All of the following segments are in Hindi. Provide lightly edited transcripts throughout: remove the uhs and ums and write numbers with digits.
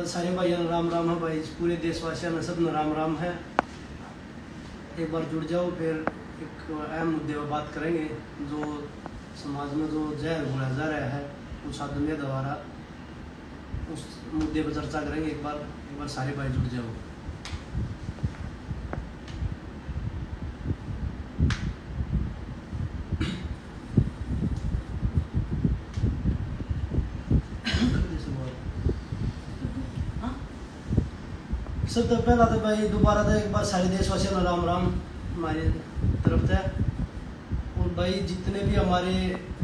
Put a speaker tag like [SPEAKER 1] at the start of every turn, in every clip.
[SPEAKER 1] सारे भाइयों राम राम है भाई, पूरे देशवासियों में सब राम राम है। एक बार जुड़ जाओ, फिर एक अहम मुद्दे पर बात करेंगे। जो समाज में जो जहर घोला जा रहा है कुछ आदमियों द्वारा, उस मुद्दे पर चर्चा करेंगे। एक बार सारे भाई जुड़ जाओ। सबसे पहला तो भाई दोबारा तो एक बार सारे देशवासियों में राम राम हमारी तरफ से। और भाई जितने भी हमारे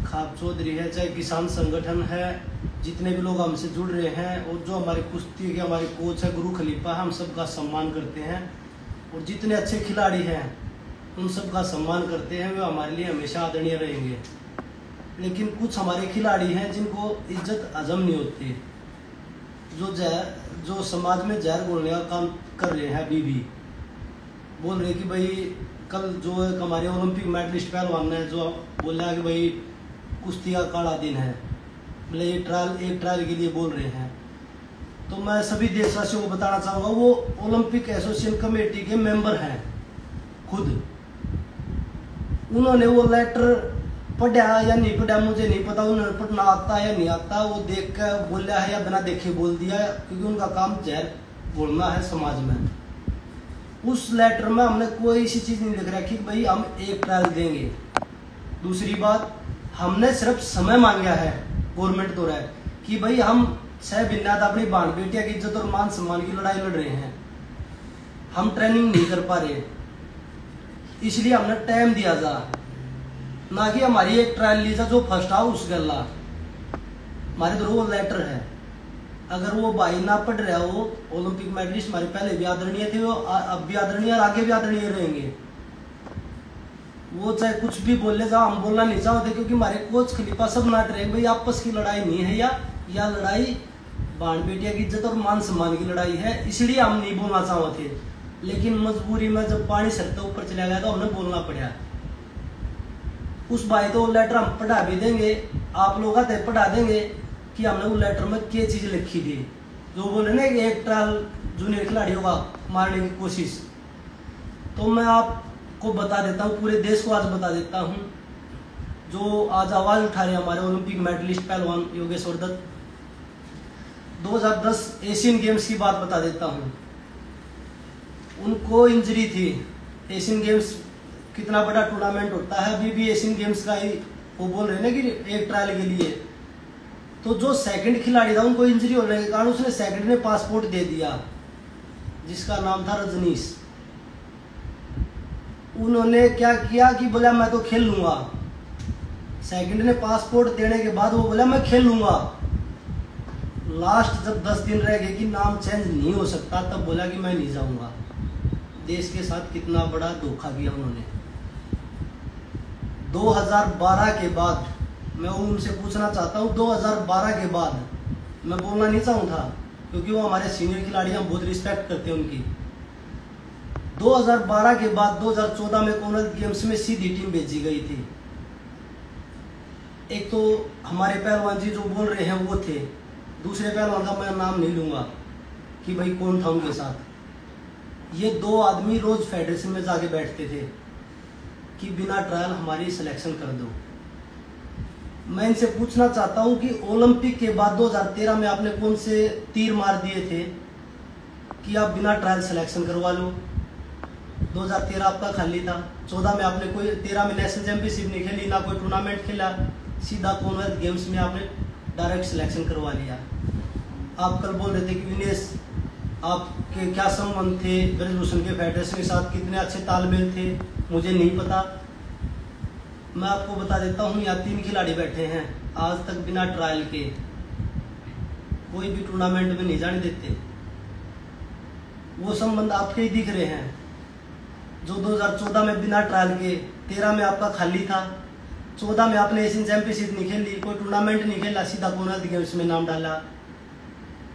[SPEAKER 1] खाप चौधरी है, चाहे किसान संगठन है, जितने भी लोग हमसे जुड़ रहे हैं, और जो हमारे कुश्ती के हमारे कोच है गुरु खलीफा, हम सबका सम्मान करते हैं। और जितने अच्छे खिलाड़ी हैं उन सबका सम्मान करते हैं, वे हमारे लिए हमेशा आदरणीय रहेंगे। लेकिन कुछ हमारे खिलाड़ी हैं जिनको इज्जत हजम नहीं होती, जो समाज में जहर घोलने का काम कर रहे हैं। अभी भी बोल रहे कि भाई कल जो एक हमारे ओलंपिक मेडलिस्ट पहलवान ने जो बोला कि भाई कुश्ती का काला दिन है, बोले ये एक ट्रायल के लिए बोल रहे हैं। तो मैं सभी देशवासियों को बताना चाहूँगा, वो ओलंपिक एसोसिएशन कमेटी के मेंबर हैं खुद। उन्होंने वो लेटर पढ़ा या नहीं पढ़ा मुझे नहीं पता, उन्हें पढ़ना आता या नहीं आता, वो देख कर बोला है या बिना देखे बोल दिया, क्योंकि उनका काम जहर बोलना है समाज में। उस लेटर में हमने कोई ऐसी चीज नहीं लिख रहा कि भाई हम एक ट्रायल देंगे। दूसरी बात, हमने सिर्फ समय मांगा है गवर्नमेंट द्वारा कि भाई हम सह बिन्नाद अपनी बहन बेटिया की इज्जत और मान सम्मान की लड़ाई लड़ रहे हैं, हम ट्रेनिंग नहीं कर पा रहे, इसलिए हमने टाइम दिया जा, ना कि हमारी एक ट्रायल ली जा जो फर्स्ट आ उस गला। हमारे तो वो लेटर है, अगर वो भाई ना पढ़ रहा हो, ओलंपिक मेडलिस्ट हमारे पहले भी आदरणीय थे, वो अब भी आदरणीय और आगे भी आदरणीय रहेंगे। वो चाहे कुछ भी बोले जाओ, हम बोलना नहीं चाहते, क्योंकि हमारे कोच खलीफा सब नाट रहे भाई आपस की लड़ाई नहीं है, या लड़ाई बहन बेटिया की इज्जत और मान सम्मान की लड़ाई है, इसलिए हम नहीं बोलना चाहते। लेकिन मजबूरी में जब पानी सर के ऊपर चला गया तो हमने बोलना पड़ा। उस भाई तो लेटर हम पढ़ा भी देंगे, आप लोग आते पढ़ा देंगे कि हमने वो लेटर में क्या चीज लिखी थी। जो बोले ना कि एक ट्रायल जूनियर खिलाड़ियों का मारने की कोशिश, तो मैं आपको बता देता हूँ, पूरे देश को आज बता देता हूँ। जो आज आवाज उठा रहे हमारे ओलंपिक मेडलिस्ट पहलवान योगेश्वर दत्त, 2010 एशियन गेम्स की बात बता देता हूँ। उनको इंजरी थी। एशियन गेम्स कितना बड़ा टूर्नामेंट होता है, अभी भी एशियन गेम्स का ही वो बोल रहे हैं ना कि एक ट्रायल के लिए। तो जो सेकंड खिलाड़ी था उनको इंजरी होने के कारण उसने सेकंड ने पासपोर्ट दे दिया, जिसका नाम था रजनीश। उन्होंने क्या किया कि बोला मैं तो खेल लूंगा। सेकंड ने पासपोर्ट देने के बाद वो बोला मैं खेल लूंगा। लास्ट जब 10 दिन रह गए कि नाम चेंज नहीं हो सकता, तब बोला कि मैं नहीं जाऊंगा। देश के साथ कितना बड़ा धोखा किया उन्होंने। 2012 के बाद मैं उनसे पूछना चाहता हूँ, 2012 के बाद मैं बोलना नहीं चाहूँगा क्योंकि वो हमारे सीनियर खिलाड़ी, हम बहुत रिस्पेक्ट करते हैं उनकी। 2012 के बाद 2014 में कॉमनवेल्थ गेम्स में सीधी टीम भेजी गई थी। एक तो हमारे पहलवान जी जो बोल रहे हैं वो थे, दूसरे पहलवान का मैं नाम नहीं लूंगा कि भाई कौन था उनके साथ। ये दो आदमी रोज फेडरेशन में जाके बैठते थे कि बिना ट्रायल हमारी सिलेक्शन कर दो। मैं इनसे पूछना चाहता हूं कि ओलंपिक के बाद 2013 में आपने कौन से तीर मार दिए थे कि आप बिना ट्रायल सिलेक्शन करवा लो। 2013 आपका खाली था। 14 में आपने कोई 13 में नेशनल चैंपियनशिप नहीं खेली, ना कोई टूर्नामेंट खेला, सीधा कॉमनवेल्थ गेम्स में आपने डायरेक्ट सिलेक्शन करवा लिया। आप कल बोल रहे थे कि विनेश आपके क्या संबंध थे ब्रजभूषण के फेडरेशन के साथ, कितने अच्छे तालमेल थे, मुझे नहीं पता। मैं आपको बता देता हूँ, यहाँ 3 खिलाड़ी बैठे हैं, आज तक बिना ट्रायल के कोई भी टूर्नामेंट में नहीं जाने देते। वो संबंध आपके ही दिख रहे हैं। जो 2014 में बिना ट्रायल के, 13 में आपका खाली था, 14 में आपने एशियन चैंपियनशिप नहीं खेली, कोई टूर्नामेंट नहीं खेला, सीधा कॉमनवेल्थ गेम्स में नाम डाला,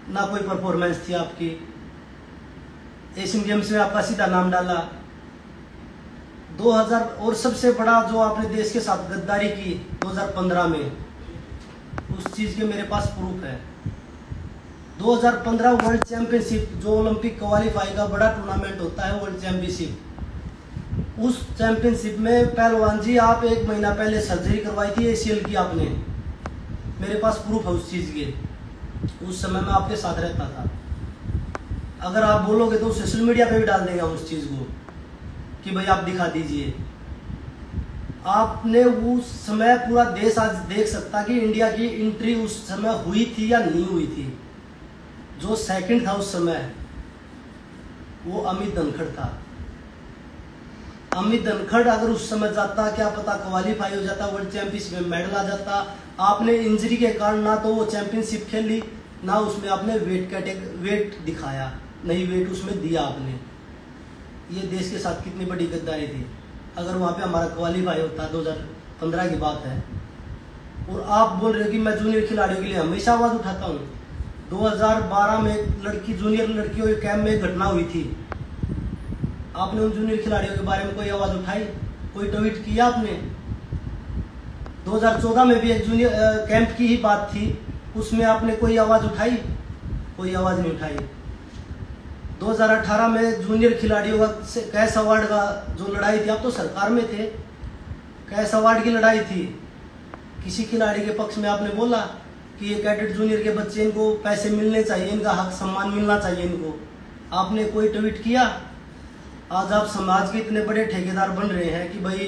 [SPEAKER 1] ना कोई परफॉर्मेंस थी आपकी। एशियन गेम्स में आपका सीधा नाम डाला। 2000 और सबसे बड़ा जो आपने देश के साथ गद्दारी की 2015 में, उस चीज़ के मेरे पास प्रूफ है। 2015 वर्ल्ड चैंपियनशिप, जो ओलंपिक क्वालिफाई का बड़ा टूर्नामेंट होता है वर्ल्ड चैंपियनशिप, उस चैंपियनशिप में पहलवान जी आप 1 महीना पहले सर्जरी करवाई थी ACL की आपने, मेरे पास प्रूफ है उस चीज़ के। उस समय मैं आपके साथ रहता था। अगर आप बोलोगे तो सोशल मीडिया पे भी डाल देगा उस चीज़ को कि भाई आप दिखा दीजिए। आपने उस समय पूरा देश आज देख सकता कि इंडिया की एंट्री उस समय हुई थी या नहीं हुई थी। जो सेकंड था उस समय वो अमित धनखड़ था। अमित धनखड़ अगर उस समय जाता, क्या पता क्वालिफाई हो जाता, वर्ल्ड चैंपियनशिप में मेडल आ जाता। आपने इंजरी के कारण ना तो वो चैंपियनशिप खेली, ना उसमें आपने वेट दिखाया, नहीं वेट उसमें दिया आपने। ये देश के साथ कितनी बड़ी गद्दारी थी। अगर वहाँ पे हमारा क्वालिफाई होता, 2015 की बात है। और आप बोल रहे हो कि मैं जूनियर खिलाड़ियों के लिए हमेशा आवाज़ उठाता हूँ। 2012 में एक लड़की, जूनियर लड़कियों के कैंप में घटना हुई थी, आपने उन जूनियर खिलाड़ियों के बारे में कोई आवाज़ उठाई, कोई ट्वीट किया आपने? 2014 में भी एक जूनियर कैंप की ही बात थी, उसमें आपने कोई आवाज़ उठाई? कोई आवाज़ नहीं उठाई। 2018 में जूनियर खिलाड़ियों का कैश अवार्ड का जो लड़ाई थी, आप तो सरकार में थे, कैश अवार्ड की लड़ाई थी, किसी खिलाड़ी के पक्ष में आपने बोला कि ये कैडेट जूनियर के बच्चे, इनको पैसे मिलने चाहिए, इनका हक सम्मान मिलना चाहिए इनको? आपने कोई ट्वीट किया? आज आप समाज के इतने बड़े ठेकेदार बन रहे हैं कि भाई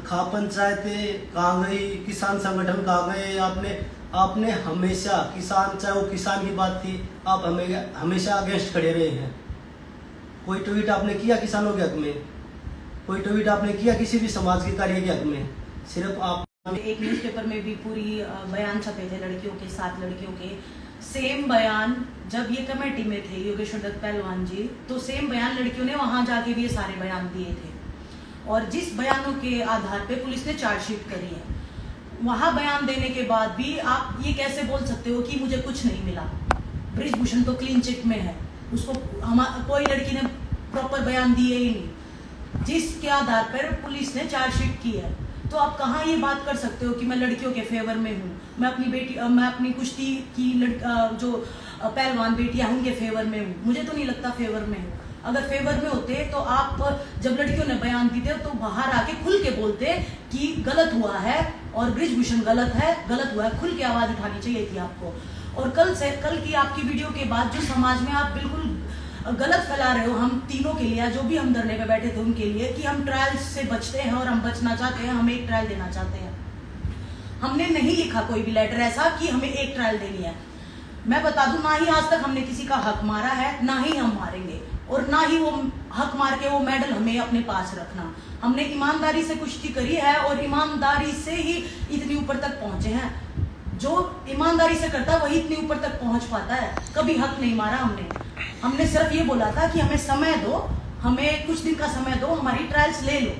[SPEAKER 1] खा पंचायतें कहाँ गई, किसान संगठन कहाँ गए। आपने हमेशा किसान, चाहे वो किसान की बात थी, आप हमेशा अगेंस्ट खड़े रहे हैं। कोई ट्वीट आपने किया किसानों के हक में? कोई ट्वीट आपने किया किसी भी समाज के कार्य के हक में? सिर्फ आप
[SPEAKER 2] एक न्यूज़पेपर में भी पूरी बयान छपे थे लड़कियों के, 7 लड़कियों के। सेम बयान जब ये कमेटी में थे योगेश्वर दत्त पहलवान जी, तो सेम बयान लड़कियों ने वहां जाके भी ये सारे बयान दिए थे। और जिस बयानों के आधार पे पुलिस ने चार्जशीट करी है, वहां बयान देने के बाद भी आप ये कैसे बोल सकते हो कि मुझे कुछ नहीं मिला? ब्रिजभूषण तो क्लीन चिट में है, उसको कोई लड़की ने प्रॉपर बयान दिए ही नहीं, जिसके आधार पर पुलिस ने चार्जशीट की है। तो आप कहाँ ये बात कर सकते हो कि मैं लड़कियों के फेवर में हूँ? मैं अपनी कुश्ती की जो पहलवान बेटियां हैं उनके फेवर में हूँ? मुझे तो नहीं लगता फेवर में हूँ। अगर फेवर में होते तो आप जब लड़कियों ने बयान दिए तो बाहर आके खुल के बोलते कि गलत हुआ है और ब्रिजभूषण गलत हुआ है, खुल के आवाज उठानी चाहिए थी आपको। और कल की आपकी वीडियो के बाद जो समाज में आप बिल्कुल गलत फैला रहे हो हम तीनों के लिए, जो भी हम धरने पे बैठे थे उनके लिए, कि हम ट्रायल से बचते हैं और हम बचना चाहते हैं, हम एक ट्रायल देना चाहते हैं। हमने नहीं लिखा कोई भी लेटर ऐसा कि हमें एक ट्रायल देनी है। मैं बता दूं, ना ही आज तक हमने किसी का हक मारा है, ना ही हम मारेंगे, और ना ही वो हक मार के वो मेडल हमें अपने पास रखना। हमने ईमानदारी से कुश्ती करी है और ईमानदारी से ही इतनी ऊपर तक पहुंचे हैं। जो ईमानदारी से करता है वही इतनी ऊपर तक पहुंच पाता है। कभी हक नहीं मारा हमने सिर्फ ये बोला था कि हमें समय दो, हमें कुछ दिन का समय दो, हमारी ट्रायल्स ले लो,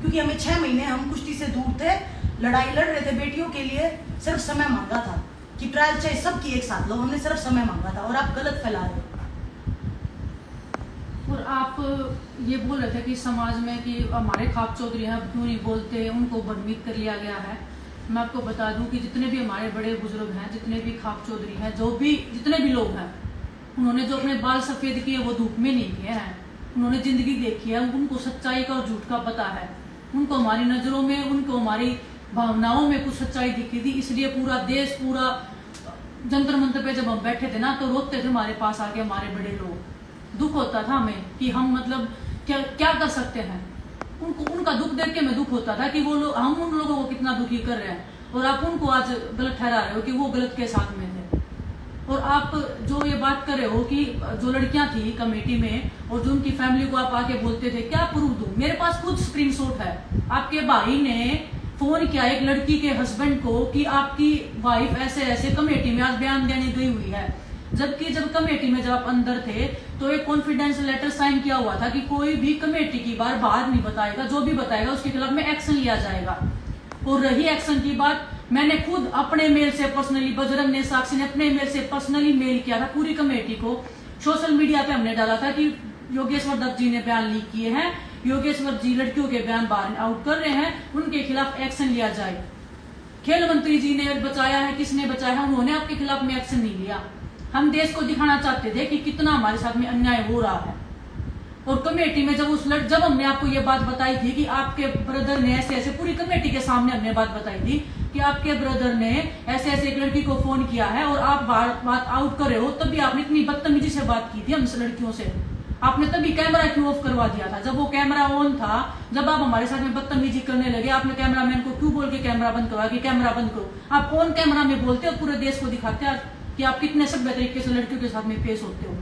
[SPEAKER 2] क्योंकि हमें 6 महीने हम कुश्ती से दूर थे, लड़ाई लड़ रहे थे बेटियों के लिए, सिर्फ समय मांगा था कि ट्रायल चाहे सबकी एक साथ लो, हमने सिर्फ समय मांगा था। और आप गलत फैला रहे हो।
[SPEAKER 3] और आप ये बोल रहे थे कि समाज में कि हमारे खाप चौधरी हैं, क्यों नहीं बोलते, उनको भ्रमित कर लिया गया है। मैं आपको बता दूं कि जितने भी हमारे बड़े बुजुर्ग हैं, जितने भी खाप चौधरी हैं, जितने भी लोग हैं, उन्होंने जो अपने बाल सफेद किए वो धूप में नहीं किए हैं। उन्होंने जिंदगी देखी है, उनको सच्चाई का और झूठ का पता है। उनको हमारी नजरों में, उनको हमारी भावनाओं में कुछ सच्चाई दिखी थी, इसलिए पूरा देश, पूरा जंतर मंतर पे जब हम बैठे थे ना, तो रोते थे हमारे पास आके हमारे बड़े लोग। दुख होता था हमें कि हम मतलब क्या कर सकते हैं। उनका दुख देख के मैं दुख होता था कि वो लोग, हम उन लोगों को कितना दुखी कर रहे हैं, और आप उनको आज गलत ठहरा रहे हो कि वो गलत के साथ में थे। और आप जो ये बात कर रहे हो कि जो लड़कियां थी कमेटी में और जो उनकी फैमिली को आप आके बोलते थे, क्या प्रूफ दूं? मेरे पास खुद स्क्रीनशॉट है। आपके भाई ने फोन किया एक लड़की के हस्बैंड को कि आपकी वाइफ ऐसे ऐसे कमेटी में आज बयान देने गई हुई है, जबकि जब कमेटी में जब आप अंदर थे तो एक कॉन्फिडेंशियल लेटर साइन किया हुआ था कि कोई भी कमेटी की बात बाहर नहीं बताएगा, जो भी बताएगा उसके खिलाफ में एक्शन लिया जाएगा। और रही एक्शन की बात, मैंने खुद अपने मेल से पर्सनली, बजरंग ने, साक्षी ने अपने मेल से पर्सनली मेल किया था पूरी कमेटी को। सोशल मीडिया पे हमने डाला था कि योगेश्वर दत्त जी ने बयान लीक किए हैं, योगेश्वर जी लड़कियों के बयान बाहर आउट कर रहे हैं, उनके खिलाफ एक्शन लिया जाए। खेल मंत्री जी ने बचाया है, किसने बचाया है, उन्होंने आपके खिलाफ में एक्शन नहीं लिया। हम देश को दिखाना चाहते थे कि कितना हमारे साथ में अन्याय हो रहा है। और कमेटी में जब हमने आपको ये बात बताई थी कि आपके ब्रदर ने ऐसे ऐसे, पूरी कमेटी के सामने हमने बात बताई थी कि आपके ब्रदर ने ऐसे ऐसे एक लड़की को फोन किया है और आप बात आउट कर रहे हो, तभी आपने इतनी बदतमीजी से बात की थी हमसे लड़कियों से। आपने तभी कैमरा क्यों ऑफ करवा दिया था? जब वो कैमरा ऑन था, जब आप हमारे साथ में बदतमीजी करने लगे, आपने कैमरामैन को क्यों बोल के कैमरा बंद करवा कि कैमरा बंद करो? आप ऑन कैमरा में बोलते और पूरे देश को दिखाते कि आप कितने सभ्य तरीके से लड़कियों के साथ में पेश होते हो।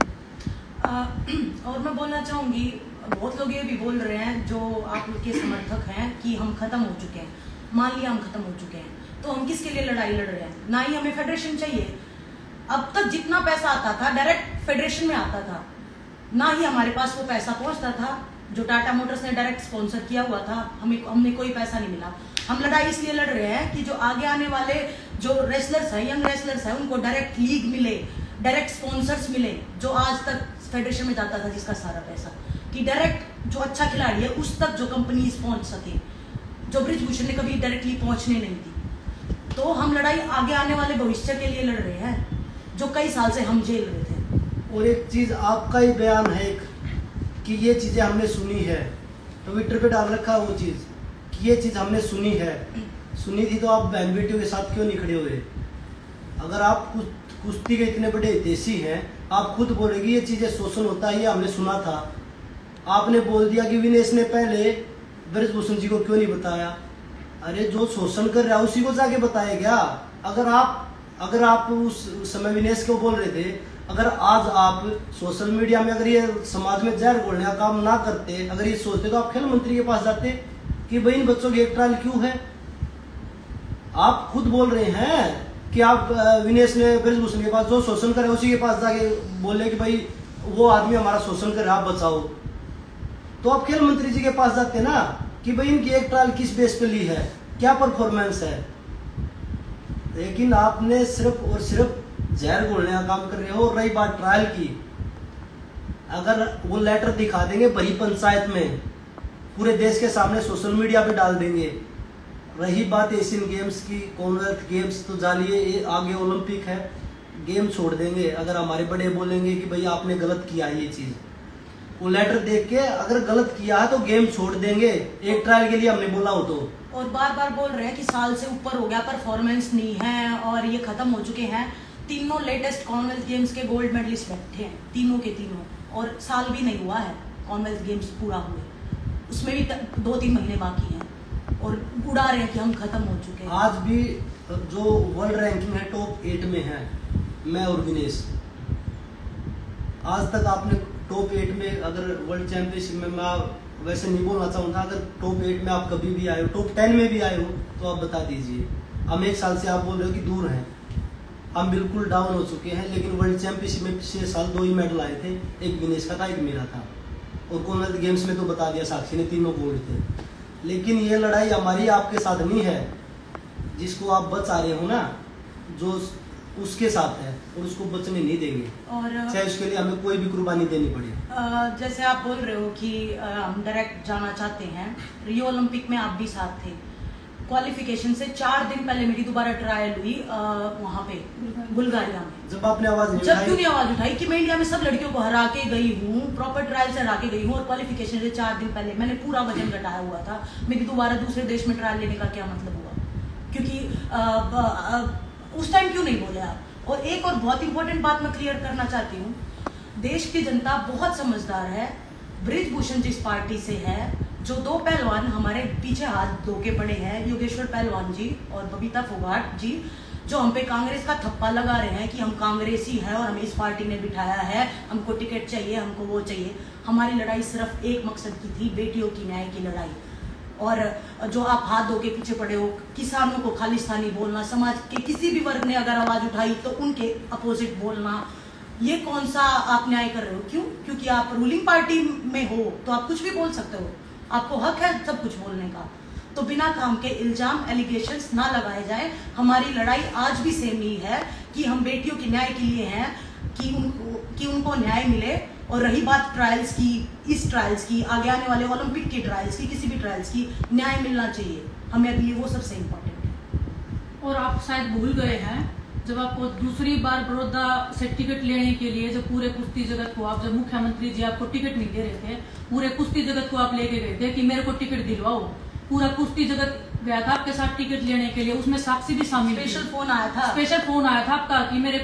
[SPEAKER 2] और मैं बोलना चाहूंगी, बहुत लोग ये भी बोल रहे हैं जो आप लोग के समर्थक हैं कि हम खत्म हो चुके हैं। मान लिया हम खत्म हो चुके हैं, तो हम किसके लिए लड़ाई लड़ रहे हैं? ना ही हमें फेडरेशन चाहिए। अब तक जितना पैसा आता था डायरेक्ट फेडरेशन में आता था, ना ही हमारे पास वो पैसा पहुंचता था जो टाटा मोटर्स ने डायरेक्ट स्पॉन्सर किया हुआ था। हमें कोई पैसा नहीं मिला। हम लड़ाई इसलिए लड़ रहे हैं कि जो आगे आने वाले जो रेसलर्स हैं, यंग रेसलर्स हैं, उनको डायरेक्ट लीग मिले, डायरेक्ट स्पॉन्सर्स मिले। जो आज तक फेडरेशन में जाता था जिसका सारा पैसा, कि डायरेक्ट जो अच्छा खिलाड़ी है उस तक जो कंपनीज पहुंच सके, जो ब्रिजभूषण ने कभी डायरेक्टली पहुंचने नहीं दी। तो हम लड़ाई आगे आने वाले भविष्य के लिए लड़ रहे हैं, जो कई साल से हम झेल रहे थे।
[SPEAKER 1] और एक चीज आपका ही बयान है कि ये चीजें हमने सुनी है, ट्विटर पे डाल रखा है वो चीज कि ये चीज हमने सुनी है। सुनी थी तो आप बहन बेटियों के साथ क्यों नहीं खड़े हुए? अगर आप कुश्ती के इतने बड़े हितैषी हैं, आप खुद बोलेगी ये चीजें शोषण होता है, ये हमने सुना था। आपने बोल दिया कि विनेश ने पहले ब्रिजभूषण जी को क्यों नहीं बताया? अरे जो शोषण कर रहा है उसी को जाके बताया गया। अगर आप उस समय विनेश को बोल रहे थे, अगर आज आप सोशल मीडिया में अगर ये समाज में जहर घोलने का काम ना करते, अगर ये सोचते, तो आप खेल मंत्री के पास जाते कि भाई इन बच्चों की एक ट्रायल क्यों है? आप खुद बोल रहे हैं कि आप विनेश ने ब्रिजभूषण के पास जो शोषण करे उसी के पास जाके बोले कि भाई वो आदमी हमारा शोषण करे, आप बचाओ। तो आप खेल मंत्री जी के पास जाते ना कि भाई इनकी एक ट्रायल किस बेस पे ली है, क्या परफॉर्मेंस है। लेकिन आपने सिर्फ और सिर्फ जहर घोलने का काम कर रहे हो। और रही बात ट्रायल की, अगर वो लेटर दिखा देंगे बड़ी पंचायत में, पूरे देश के सामने सोशल मीडिया पे डाल देंगे। रही बात एशियन गेम्स की, कॉमनवेल्थ गेम्स तो जानिए, आगे ओलंपिक है, गेम छोड़ देंगे। अगर हमारे बड़े बोलेंगे कि भाई आपने गलत किया है ये चीज, वो लेटर देख के अगर गलत किया है तो गेम छोड़ देंगे, एक ट्रायल के लिए हमने बोला हो तो।
[SPEAKER 2] और बार बार बोल रहे हैं कि साल से ऊपर हो गया, परफॉर्मेंस नहीं है और ये खत्म हो चुके हैं। तीनों लेटेस्ट कॉमनवेल्थ गेम्स के गोल्ड मेडलिस्ट बैठे हैं, तीनों के तीनों, और साल भी नहीं हुआ है कॉमनवेल्थ गेम्स पूरा हुए, उसमें भी 2-3 महीने बाकी हैं और उड़ा रहे हैं कि हम खत्म हो चुके हैं।
[SPEAKER 1] आज भी जो वर्ल्ड रैंकिंग है टॉप 8 में है मैं और विनेश। आज तक आपने टॉप 8 में, अगर वर्ल्ड चैंपियनशिप में, मैं वैसे नहीं बोलना चाहूँगा, अगर टॉप 8 में आप कभी भी आए हो, टॉप 10 में भी आए हो, तो आप बता दीजिए। हम 1 साल से आप बोल रहे हो कि दूर हैं, हम बिल्कुल डाउन हो चुके हैं। लेकिन वर्ल्ड चैंपियनशिप में पिछले साल 2 ही मेडल आए थे, एक विनेश का था, एक मेरा था। और कॉमनवेल्थ गेम्स में तो बता दिया साक्षी ने, 3 गोल्ड थे। लेकिन ये लड़ाई हमारी आपके साथ नहीं है, जिसको आप बचा रहे हो ना, जो उसके साथ है, और उसको बचने नहीं देंगे,
[SPEAKER 2] और
[SPEAKER 1] चाहे उसके लिए हमें कोई भी कुर्बानी देनी पड़े।
[SPEAKER 2] जैसे आप बोल रहे हो कि हम डायरेक्ट जाना चाहते हैं, रियो ओलंपिक में आप भी साथ थे। क्वालिफिकेशन से 4 दिन पहले मेरी दोबारा ट्रायल हुई वहाँ पे बुल्गारिया में।
[SPEAKER 1] जब आपने आवाज
[SPEAKER 2] क्यों नहीं आवाज उठाई कि मैं इंडिया में सब लड़कियों को हरा के गई हूँ, प्रॉपर ट्रायल से हरा के गई हूँ, और क्वालिफिकेशन से 4 दिन पहले मैंने पूरा वजन घटाया हुआ था। मेरी दोबारा दूसरे देश में ट्रायल लेने का क्या मतलब हुआ? क्योंकि उस टाइम क्यों नहीं बोले आप? और एक और बहुत इंपॉर्टेंट बात मैं क्लियर करना चाहती हूँ, देश की जनता बहुत समझदार है। ब्रिजभूषण जिस पार्टी से है, जो 2 पहलवान हमारे पीछे हाथ धो के पड़े हैं, योगेश्वर पहलवान जी और बबीता फोगाट जी, जो हम पे कांग्रेस का थप्पा लगा रहे हैं कि हम कांग्रेसी हैं और हमें इस पार्टी ने बिठाया है, हमको टिकट चाहिए, हमको वो चाहिए। हमारी लड़ाई सिर्फ एक मकसद की थी, बेटियों की न्याय की लड़ाई। और जो आप हाथ धो के पीछे पड़े हो, किसानों को खालिस्तानी बोलना, समाज के किसी भी वर्ग ने अगर आवाज उठाई तो उनके अपोजिट बोलना, ये कौन सा आप न्याय कर रहे हो? क्यों? क्योंकि आप रूलिंग पार्टी में हो तो आप कुछ भी बोल सकते हो, आपको हक है सब कुछ बोलने का। तो बिना काम के इल्जाम, एलिगेशंस ना लगाए जाए। हमारी लड़ाई आज भी सेम ही है कि हम बेटियों के न्याय के लिए हैं, कि उनको न्याय मिले। और रही बात ट्रायल्स की, इस ट्रायल्स की, आगे आने वाले ओलंपिक की ट्रायल्स की, किसी भी ट्रायल्स की, न्याय मिलना चाहिए हमें, अभी वो सबसे इम्पोर्टेंट है।
[SPEAKER 3] और आप शायद भूल गए हैं, जब आपको दूसरी बार बड़ौदा से टिकट लेने के लिए जब पूरे कुश्ती जगत को आप, जब मुख्यमंत्री जी आपको टिकट नहीं दे रहे थे, पूरे कुश्ती जगत को आप लेके गए थे कि मेरे को टिकट दिलवाओ, पूरा कुश्ती जगत गया था आपके साथ टिकट लेने के लिए, उसमें साक्षी भी शामिल थी।
[SPEAKER 2] स्पेशल फोन आया था
[SPEAKER 3] आपका कि मेरे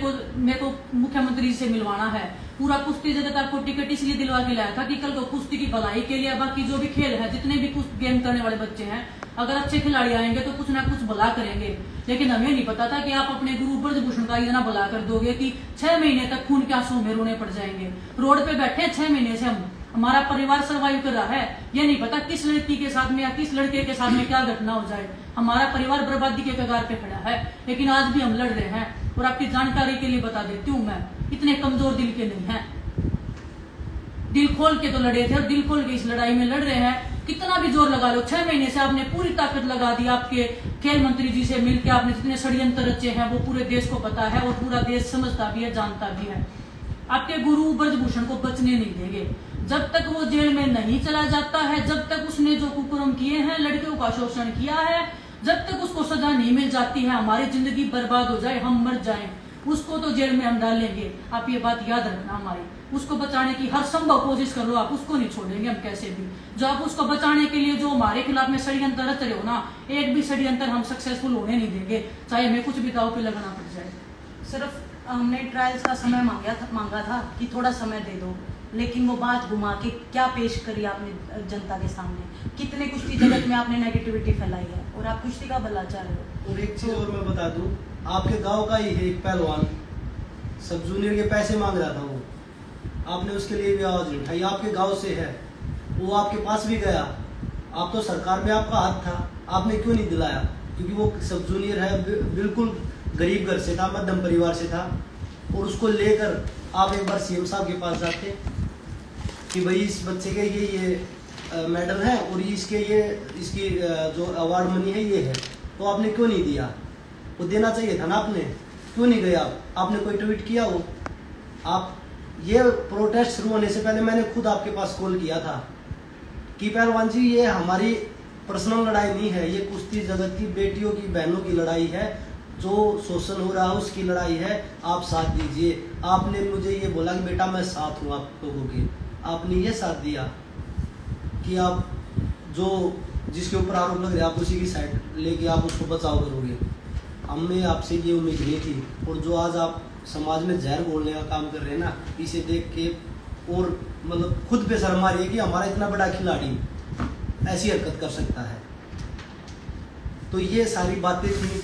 [SPEAKER 3] को मुख्यमंत्री जी से मिलवाना है। पूरा कुश्ती जगत आपको टिकट इसलिए दिलवा के लाया था कि कल को कुश्ती की भलाई के लिए, बाकी जो भी खेल है, जितने भी गेम करने वाले बच्चे हैं, अगर अच्छे खिलाड़ी आएंगे तो कुछ ना कुछ भला करेंगे। लेकिन हमें नहीं पता था कि आप अपने गुरु ब्रजभूषण का इतना भला कर दोगे कि 6 महीने तक खून के आंसू में रोने पड़ जाएंगे। रोड पे बैठे 6 महीने से हमारा परिवार सर्वाइव कर रहा है, ये नहीं पता किस लड़की के साथ में या किस लड़के के साथ में क्या घटना हो जाए। हमारा परिवार बर्बादी के कगार पे खड़ा है, लेकिन आज भी हम लड़ रहे हैं। और आपकी जानकारी के लिए बता देती हूँ, मैं इतने कमजोर दिल के नहीं है, दिल खोल के तो लड़े थे और दिल खोल के इस लड़ाई में लड़ रहे हैं। कितना भी जोर लगा लो, 6 महीने से आपने पूरी ताकत लगा दी। आपके खेल मंत्री जी से मिलकर आपने जितने षड्यंत्र रचे हैं वो पूरे देश को पता है और पूरा देश समझता भी है, जानता भी है। आपके गुरु ब्रजभूषण को बचने नहीं देंगे जब तक वो जेल में नहीं चला जाता है, जब तक उसने जो कुकर्म किए हैं, लड़कियों का शोषण किया है, जब तक उसको सजा नहीं मिल जाती है, हमारी जिंदगी बर्बाद हो जाए, हम मर जाएं, उसको तो जेल में हम डालेंगे। आप ये बात याद रखना हमारी। उसको बचाने की हर संभव कोशिश कर लो आप, उसको नहीं छोड़ेंगे हम कैसे भी। जो आप उसको बचाने के लिए जो हमारे खिलाफ में षड्यंत्र रच रहे हो ना, एक भी षड्यंत्र हम सक्सेसफुल होने नहीं देंगे, चाहे हमें कुछ भी दाव पे लगाना पड़ जाए।
[SPEAKER 2] सिर्फ हमने ट्रायल्स का समय मांगा था कि थोड़ा समय दे दो, लेकिन वो बात घुमा के क्या पेश करी आपने जनता के सामने। कितने कुश्ती जगत में आपने नेगेटिविटी फैलाई है और आप कुश्ती का भला चाह रहे हो।
[SPEAKER 1] और एक चीज और मैं बता दूं, आपके गांव का ही है एक पहलवान, सब जूनियर के पैसे मांग रहा था, वो आपने उसके लिए भी आवाज नहीं उठाई। आपके गांव से है, वो आपके पास भी गया, आप तो सरकार में आपका हाथ था, आपने क्यों नहीं दिलाया? क्योंकि वो सब जूनियर है, बिल्कुल गरीब घर से था, मध्यम परिवार से था, और उसको लेकर आप एक बार सीएम साहब के पास जाते कि भाई इस बच्चे के ये मेडल है और इसकी जो अवार्ड मनी है ये है, तो आपने क्यों नहीं दिया? वो देना चाहिए था ना, आपने क्यों नहीं गया? आपने कोई ट्वीट किया हो? आप ये प्रोटेस्ट शुरू होने से पहले मैंने खुद आपके पास कॉल किया था कि पहलवान जी ये हमारी पर्सनल लड़ाई नहीं है, ये कुश्ती जगत की बेटियों की बहनों की लड़ाई है, जो शोषण हो रहा है उसकी लड़ाई है, आप साथ दीजिए। आपने मुझे ये बोला कि बेटा मैं साथ हूँ आप लोगों के, आपने ये साथ दिया कि आप जो जिसके ऊपर आरोप लग रहे आप उसी की साइड लेके आप उसको बचाव करोगे। हमें आपसे ये उम्मीद नहीं थी, और जो आज आप समाज में जहर घोलने का काम कर रहे हैं ना, इसे देख के और मतलब खुद पे शर्म आ रही है कि हमारा इतना बड़ा खिलाड़ी ऐसी हरकत कर सकता है। तो ये सारी बातें थी।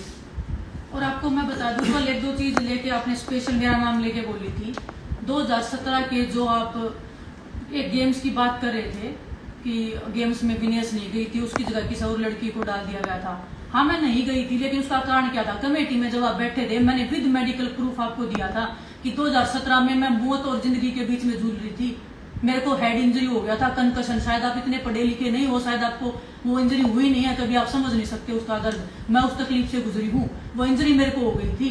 [SPEAKER 3] और आपको मैं बता दूं, कल 1-2 चीज लेके आपने स्पेशल मेरा नाम लेके बोली थी। 2017 के जो आप एक गेम्स की बात कर रहे थे कि गेम्स में विनेश नहीं गई थी, उसकी जगह किसी और लड़की को डाल दिया गया था। हाँ मैं नहीं गई थी, लेकिन उसका कारण क्या था? कमेटी में जब आप बैठे थे, मैंने विद मेडिकल प्रूफ आपको दिया था कि 2017 में मैं मौत और जिंदगी के बीच में जूझ रही थी। मेरे को हेड इंजरी हो गया था, कंकशन। शायद आप इतने पढ़े लिखे नहीं हो, शायद आपको वो इंजरी हुई नहीं है, कभी आप समझ नहीं सकते उसका दर्द। मैं उस तकलीफ से गुजरी हूँ, वो इंजरी मेरे को हो गई थी,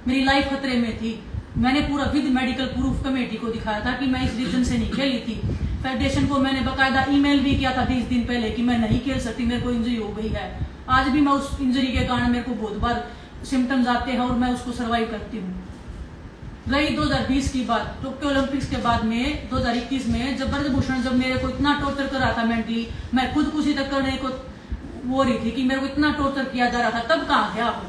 [SPEAKER 3] मेरी लाइफ खतरे में थी। मैंने पूरा विद मेडिकल प्रूफ कमेटी को दिखाया था कि मैं इस रीजन से नहीं खेली थी। फेडरेशन को मैंने बकायदा ईमेल भी किया था 20 दिन पहले कि मैं नहीं खेल सकती, मेरे को इंजरी हो गई है। आज भी मैं उस इंजरी के कारण मेरे को बहुत बार सिम्टम्स आते हैं और मैं उसको सर्वाइव करती हूँ। रही 2020 की बात, टोक्यो ओलंपिक्स के बाद में 2021 में जब ब्रजभूषण जब मेरे को इतना टॉर्चर कर रहा था मेंटली, मैं खुदकुशी तक करने को वो रही थी कि मेरे को इतना टॉर्चर किया जा रहा था, तब कहाँ थे आप?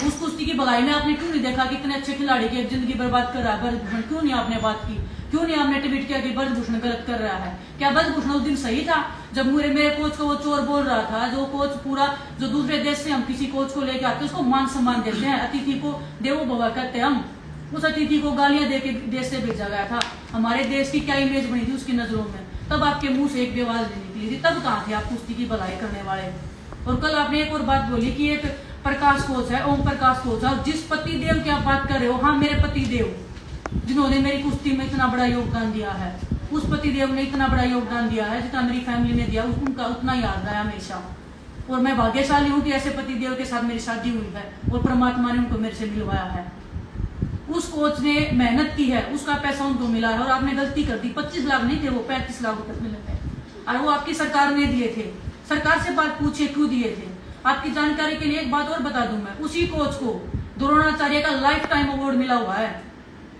[SPEAKER 3] उस कुश्ती की भलाई में आपने क्यों नहीं देखा कि इतने अच्छे खिलाड़ी की जिंदगी बर्बाद कर रहा है ब्रजभूषण? क्यों नहीं आपने बात की? क्यों नहीं आपने ट्वीट किया कि ब्रजभूषण गलत कर रहा है? क्या ब्रजभूषण उस दिन सही था जब मेरे कोच को वो चोर बोल रहा था? जो कोच पूरा जो दूसरे देश से हम किसी कोच को लेकर आते उसको मान सम्मान देते हैं, अतिथि को देवो भव कहते हैं हम। उस अतिथि को गालियां देके देश से भेजा गया था। हमारे देश की क्या इमेज बनी थी उसकी नजरों में? तब आपके मुंह से एक भी आवाज नहीं निकली थी। तब कहाँ थे आप कुश्ती की भलाई करने वाले? और कल आपने एक और बात बोली कि एक प्रकाश कोच है, ओम प्रकाश कोच है, जिस पति देव की आप बात कर रहे हो, हाँ मेरे पति देव जिन्होंने मेरी कुश्ती में इतना बड़ा योगदान दिया है, उस पति देव ने इतना बड़ा योगदान दिया है जितना मेरी फैमिली ने दिया, उनका उतना याद है हमेशा। और मैं भाग्यशाली हूँ कि ऐसे पति देव के साथ मेरी शादी हुई है और परमात्मा ने उनको मेरे से मिलवाया है। उस कोच ने मेहनत की है, उसका पैसा उनको मिला है, और आपने गलती कर दी। 25 लाख नहीं थे वो, 35 लाख रुपए मिले थे, और वो आपकी सरकार ने दिए थे। सरकार से बात पूछिए क्यों दिए थे? आपकी जानकारी के लिए एक बात और बता दूं, मैं उसी कोच को द्रोणाचार्य का लाइफ टाइम अवार्ड मिला हुआ है।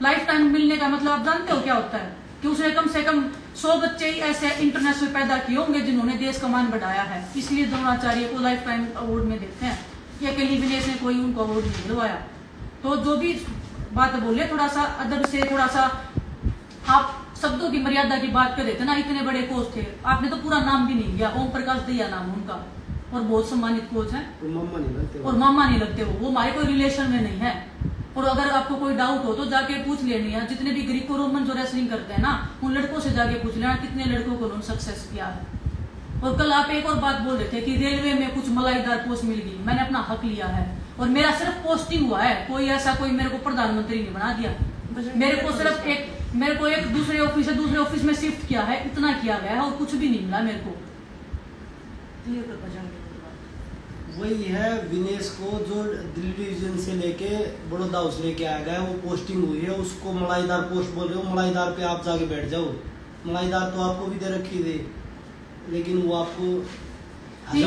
[SPEAKER 3] लाइफ टाइम मिलने का मतलब आप जानते हो क्या होता है कि उसने कम से कम 100 बच्चे ही ऐसे इंटरनेशनल पैदा किए होंगे जिन्होंने देश का मान बढ़ाया है, इसलिए द्रोणाचार्य को लाइफ टाइम अवार्ड में देते हैं। ये अकेली विनेश ने कोई उनको अवार्ड नहीं दिलवाया। तो जो भी बात बोले थोड़ा सा अदब से, थोड़ा सा आप शब्दों की मर्यादा की बात कर रहे थे ना। इतने बड़े कोच थे, आपने तो पूरा नाम भी नहीं लिया, ओम प्रकाश दैया नाम उनका, और बहुत सम्मानित कोच है। और मामा नहीं लगते वो हमारे कोई रिलेशन में नहीं है। और अगर आपको कोई डाउट हो तो जाके पूछ लेनी है, जितने भी ग्रीको रोमन जो रेसलिंग करते हैं ना, उन लड़कों से जाके पूछ लेना कितने लड़कों को उन्होंने सक्सेस किया है। और कल आप एक और बात बोल रहे थे कि रेलवे में कुछ मलाईदार पोस्ट मिल गई, मैंने अपना हक लिया है और मेरा सिर्फ पोस्टिंग हुआ है, कोई ऐसा कोई मेरे को प्रधानमंत्री नहीं बना दिया। मेरे को एक दूसरे ऑफिस से दूसरे ऑफिस में शिफ्ट किया है, इतना किया गया है और कुछ भी नहीं मिला मेरे को।
[SPEAKER 1] वही है विनेश को जो दिल्ली डिवीजन से लेके बड़ौदा हाउस लेके आया गया, वो पोस्टिंग हुई है, उसको मलाईदार पोस्ट बोल रहे हो। मलाईदार पे आप जाके बैठ जाओ, मलाईदार तो आपको भी दे रखी थी, लेकिन वो आपको
[SPEAKER 3] नहीं।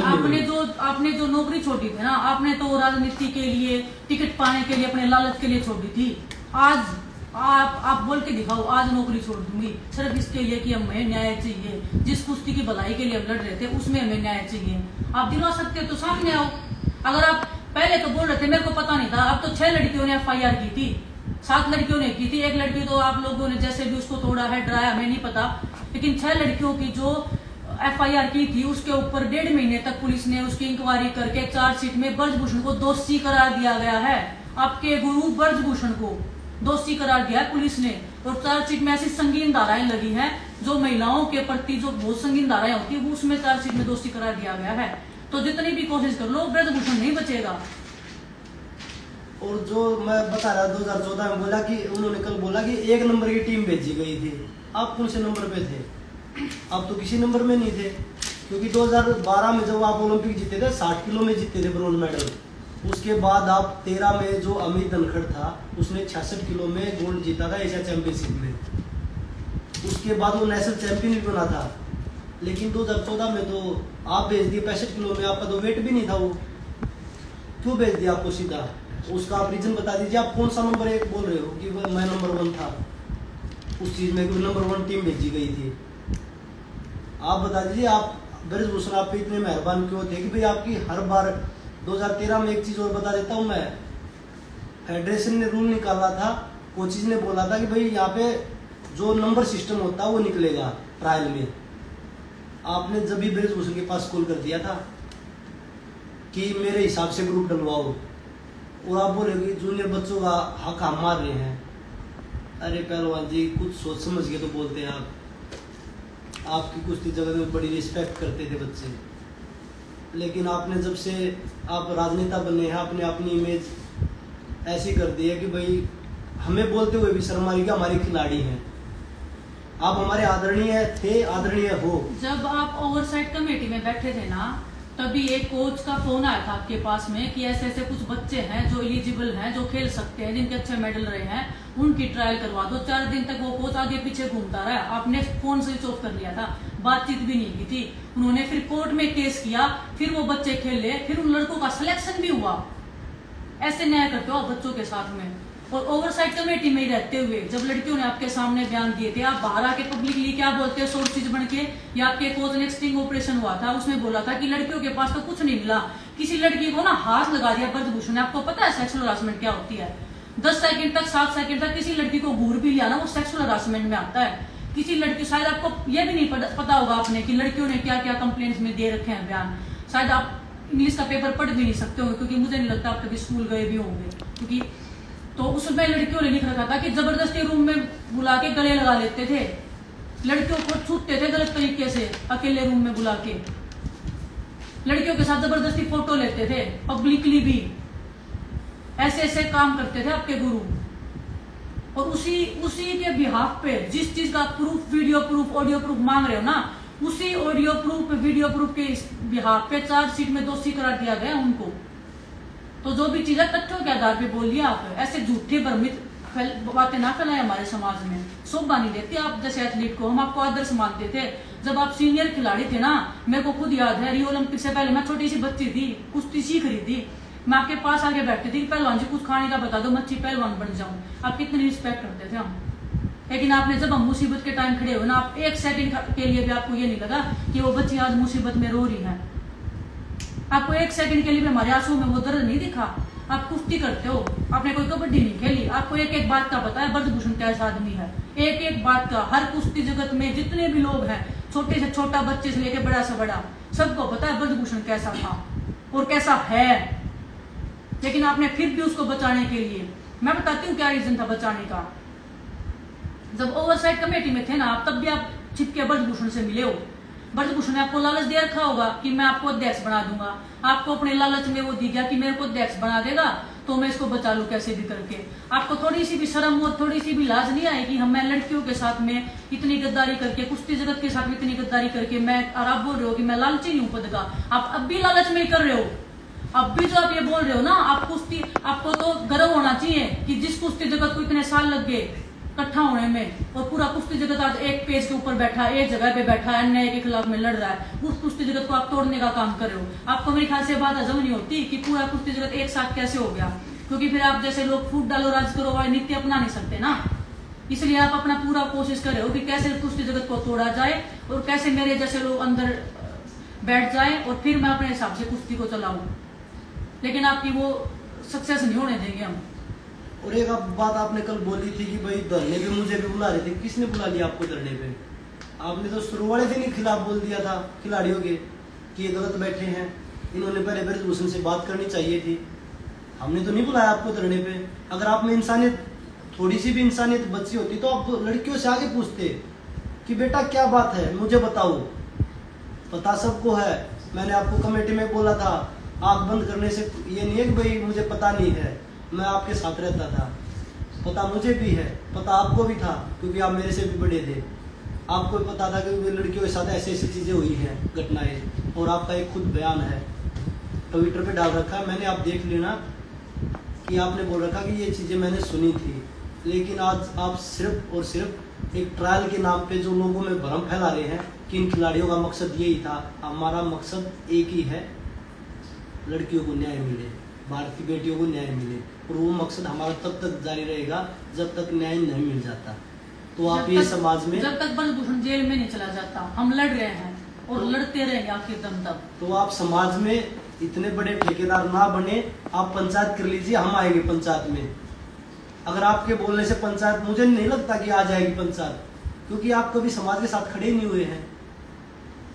[SPEAKER 3] आपने जो नौकरी छोड़ी थी ना, आपने तो राजनीति के लिए, टिकट पाने के लिए, अपने लालच के लिए छोड़ी थी। आज आप बोल के दिखाओ, आज नौकरी छोड़ दूंगी सिर्फ इसके लिए कि हमें न्याय चाहिए। जिस कुश्ती की भलाई के लिए हम लड़ रहे थे उसमें हमें न्याय चाहिए। आप दिलवा सकते हो तो सामने आओ। अगर आप पहले तो बोल रहे थे मेरे को पता नहीं था, अब तो 6 लड़कियों ने FIR की थी, 7 लड़कियों ने की थी। एक लड़की तो आप लोगों ने जैसे भी उसको तोड़ा है, डराया, हमें नहीं पता, लेकिन 6 लड़कियों की जो FIR की थी उसके ऊपर 1.5 महीने तक पुलिस ने उसकी इंक्वायरी करके चार्जशीट में ब्रजभूषण को दोषी करार दिया गया है। आपके गुरु ब्रजभूषण को दोषी करार दिया है पुलिस ने। और चार्जशीट में ऐसी संगीन धाराएं लगी हैं जो महिलाओं के प्रति जो बहुत संगीन धाराएं होती है, वो उसमें चार्जशीट में दोषी करार दिया गया है। तो जितनी भी कोशिश कर लो, ब्रजभूषण नहीं बचेगा।
[SPEAKER 1] और जो मैं बता रहा 2014 में बोला कि उन्होंने कल बोला कि 1 नंबर की टीम भेजी गई थी, आप कौन से नंबर पे थे? आप तो किसी नंबर में नहीं थे, क्योंकि 2012 में जब आप ओलंपिक जीते थे 60 किलो में जीते थे ब्रोंज मेडल। उसके बाद आप 13 में जो अमित धनखड़ था उसने 66 किलो में गोल्ड जीता था एशिया चैंपियनशिप में। उसके बाद वो नेशनल चैंपियन भी बना था। लेकिन 2014 में तो आप भेज दिए 65 किलो में, आपका तो वेट भी नहीं था। वो क्यों भेज दिया आपको सीधा? उसका आप रीजन बता दीजिए। आप कौन सा नंबर 1 बोल रहे हो कि मैं नंबर 1 था उस चीज में, नंबर 1 टीम भेजी गई थी? आप बता दीजिए। आप ब्रजभूषण आप पे इतने मेहरबान क्यों थे कि भाई आपकी हर बार 2013 में एक चीज और बता देता हूँ मैं, फेडरेशन ने रूल निकाला था, कोचिज ने बोला था कि भाई यहाँ पे जो नंबर सिस्टम होता है वो निकलेगा ट्रायल में। आपने जब भी ब्रजभूषण के पास कॉल कर दिया था कि मेरे हिसाब से ग्रुप डलवाओ, और आप बोले जूनियर बच्चों का हक हम मार रहे हैं। अरे पहलवान जी, कुछ सोच समझ के तो बोलते हैं आप। आपकी कुश्ती जगत में बड़ी रिस्पेक्ट करते थे बच्चे, लेकिन आपने जब से आप राजनेता बने हैं, आपने अपनी इमेज ऐसी कर दी है कि भाई हमें बोलते हुए भी शर्म आ रही कि हमारे खिलाड़ी हैं। आप हमारे आदरणीय थे, आदरणीय हो।
[SPEAKER 3] जब आप ओवरसाइट कमेटी में बैठे थे ना, तभी एक कोच का फोन आया था आपके पास में कि ऐसे ऐसे कुछ बच्चे हैं जो एलिजिबल हैं, जो खेल सकते हैं, जिनके अच्छे मेडल रहे हैं, उनकी ट्रायल करवा दो। 4 दिन तक वो कोच आगे पीछे घूमता रहा। आपने फोन स्विच ऑफ कर लिया था, बातचीत भी नहीं की थी। उन्होंने फिर कोर्ट में केस किया, फिर वो बच्चे खेले, फिर उन लड़कों का सिलेक्शन भी हुआ। ऐसे न्याय करते हो आप बच्चों के साथ में। और ओवरसाइट कमेटी में ही रहते हुए जब लड़कियों ने आपके सामने बयान दिए थे, आप बाहर आके पब्लिकली क्या बोलते हैं सोर्सेज बन के, या आपके कोच ने स्टिंग ऑपरेशन हुआ था उसमें बोला था कि लड़कियों के पास तो कुछ नहीं मिला। किसी लड़की को ना हाथ लगा दिया ब्रजभूषण ने। आपको पता है सेक्सुअल हरासमेंट क्या होती है? 10 सेकंड तक 7 सेकंड तक किसी लड़की को घूर भी लिया ना, वो सेक्सुअल हरासमेंट में आता है। किसी लड़की, शायद आपको ये भी नहीं पता होगा आपने कि लड़कियों ने क्या क्या कंप्लेंट्स में दे रखे हैं बयान। शायद आप इंग्लिश का पेपर पढ़ भी नहीं सकते होंगे, क्योंकि मुझे नहीं लगता आप कभी स्कूल गए भी होंगे। क्योंकि तो उसमें लड़कियों ने लिख रखा था कि जबरदस्ती रूम में बुला के गले लगा लेते थे, लड़कियों को छूटते थे गलत तरीके से, अकेले रूम में बुला के लड़कियों के साथ जबरदस्ती फोटो लेते थे, पब्लिकली भी ऐसे ऐसे काम करते थे आपके गुरु। और उसी के बिहाफ पे जिस चीज का proof, video proof, audio proof मांग रहे हो ना, उसी ऑडियो प्रूफ, वीडियो प्रूफ के बिहाफ पे चार्जशीट में दोषी करार दिया गया उनको। तो जो भी चीजें तथ्यों के आधार पे बोलिए आप, ऐसे झूठे भ्रमित बातें ना फैलाए हमारे समाज में। शोभा नहीं देती आप जैसे एथलीट को। हम आपको आदर्श मानते थे जब आप सीनियर खिलाड़ी थे ना, मेरे को खुद याद है रियो ओलंपिक से पहले मैं छोटी सी बच्ची थी, कुश्ती सीख रही थी, मैं आपके पास आके बैठती थी, पहलवान जी कुछ खाने का बता दो, मच्छी पहलवान बन जाऊं। आप कितनी रिस्पेक्ट करते थे हम। लेकिन आपने जब हम मुसीबत के टाइम खड़े हो ना, आप एक सेकंड के लिए भी आपको ये नहीं लगा कि वो बच्ची आज मुसीबत में रो रही है। आपको एक सेकंड के लिए भी हमारे आंसू में वो दर्द नहीं दिखा। आप कुश्ती करते हो, आपने कोई कबड्डी नहीं खेली, आपको एक एक बात का पता है ब्रजभूषण कैसा आदमी है, एक एक बात का। हर कुश्ती जगत में जितने भी लोग हैं, छोटे से छोटा बच्चे से लेकर बड़ा से बड़ा, सबको पता है ब्रजभूषण कैसा था और कैसा है। लेकिन आपने फिर भी उसको बचाने के लिए, मैं बताती हूँ क्या रीजन था बचाने का। जब ओवरसाइट कमेटी में थे ना आप, तब भी आप छिपके ब्रजभूषण से मिले हो। ब्रजभूषण ने आपको लालच दे रखा होगा कि मैं आपको अध्यक्ष बना दूंगा, आपको अपने लालच में वो दी गया कि मेरे को अध्यक्ष बना देगा तो मैं इसको बचा लूं कैसे भी करके। आपको थोड़ी सी भी शर्म और थोड़ी सी भी लाज नहीं आएगी, हम मैं लड़कियों के साथ में इतनी गद्दारी करके, कुश्ती जगत के साथ में इतनी गद्दारी करके मैं, और आप बोल रहे हो कि मैं लालची नहीं हूं पद का। आप अब भी लालच में ही कर रहे हो। अब भी जो आप ये बोल रहे हो ना, आप कुश्ती, आपको तो गर्व होना चाहिए कि जिस कुश्ती जगत को इतने साल लग गए इकट्ठा होने में, और पूरा कुश्ती जगत आज एक पेज के ऊपर बैठा है, एक जगह पे बैठा है, अन्याय के खिलाफ में लड़ रहा है, उस कुश्ती जगत को आप तोड़ने का काम कर रहे हो। आपको मेरे ख्याल से बात हजम नहीं होती कि पूरा कुश्ती जगत एक साथ कैसे हो गया, क्योंकि फिर आप जैसे लोग फूट डालो राज करो वाले नीति अपना नहीं सकते ना। इसलिए आप अपना पूरा कोशिश कर रहे हो कि कैसे कुश्ती जगत को तोड़ा जाए और कैसे मेरे जैसे लोग अंदर बैठ जाए और फिर मैं अपने हिसाब से कुश्ती को चलाऊं। लेकिन आपकी वो सक्सेस नहीं होने देंगे हम।
[SPEAKER 1] और एक बात आपने कल बोली थी कि भाई धरने पे मुझे भी बुला रहे थे, किसने बुला लिया आपको धरने पे? आपने तो शुरू वाले दिन ही खिलाफ बोल दिया था खिलाड़ियों के कि ये गलत बैठे हैं, इन्होंने पहले ब्रजभूषण से बात करनी चाहिए थी। हमने तो नहीं बुलाया आपको धरने पे। अगर आप में इंसानियत, थोड़ी सी भी इंसानियत बची होती तो आप लड़कियों से आगे पूछते कि बेटा क्या बात है, मुझे बताओ। पता सबको है, मैंने आपको कमेटी में बोला था, आंख बंद करने से ये नहीं है कि भाई मुझे पता नहीं है, मैं आपके साथ रहता था, पता मुझे भी है, पता आपको भी था क्योंकि आप मेरे से भी बड़े थे। आपको भी पता था कि लड़कियों के साथ ऐसी ऐसी चीजें हुई हैं, घटनाएं, और आपका एक खुद बयान है ट्विटर पे डाल रखा है, मैंने, आप देख लेना कि आपने बोल रखा कि ये चीजें मैंने सुनी थी। लेकिन आज आप सिर्फ और सिर्फ एक ट्रायल के नाम पे जो लोगों में भ्रम फैला रहे हैं कि इन खिलाड़ियों का मकसद यही था। हमारा मकसद एक ही है, लड़कियों को न्याय मिले, भारत की बेटियों को न्याय मिले, और वो मकसद हमारा तब तक जारी रहेगा जब तक न्याय नहीं मिल जाता। तो आप ये समाज में,
[SPEAKER 3] जब तक ब्रजभूषण जेल में नहीं चला जाता, हम लड़ रहे हैं और लड़ते रहेंगे आखिर दम तक।
[SPEAKER 1] तो आप समाज में इतने बड़े ठेकेदार ना बने, आप पंचायत कर लीजिए, हम आएंगे पंचायत में। अगर आपके बोलने से पंचायत, मुझे नहीं लगता कि आ जाएगी पंचायत, क्योंकि आप कभी समाज के साथ खड़े नहीं हुए हैं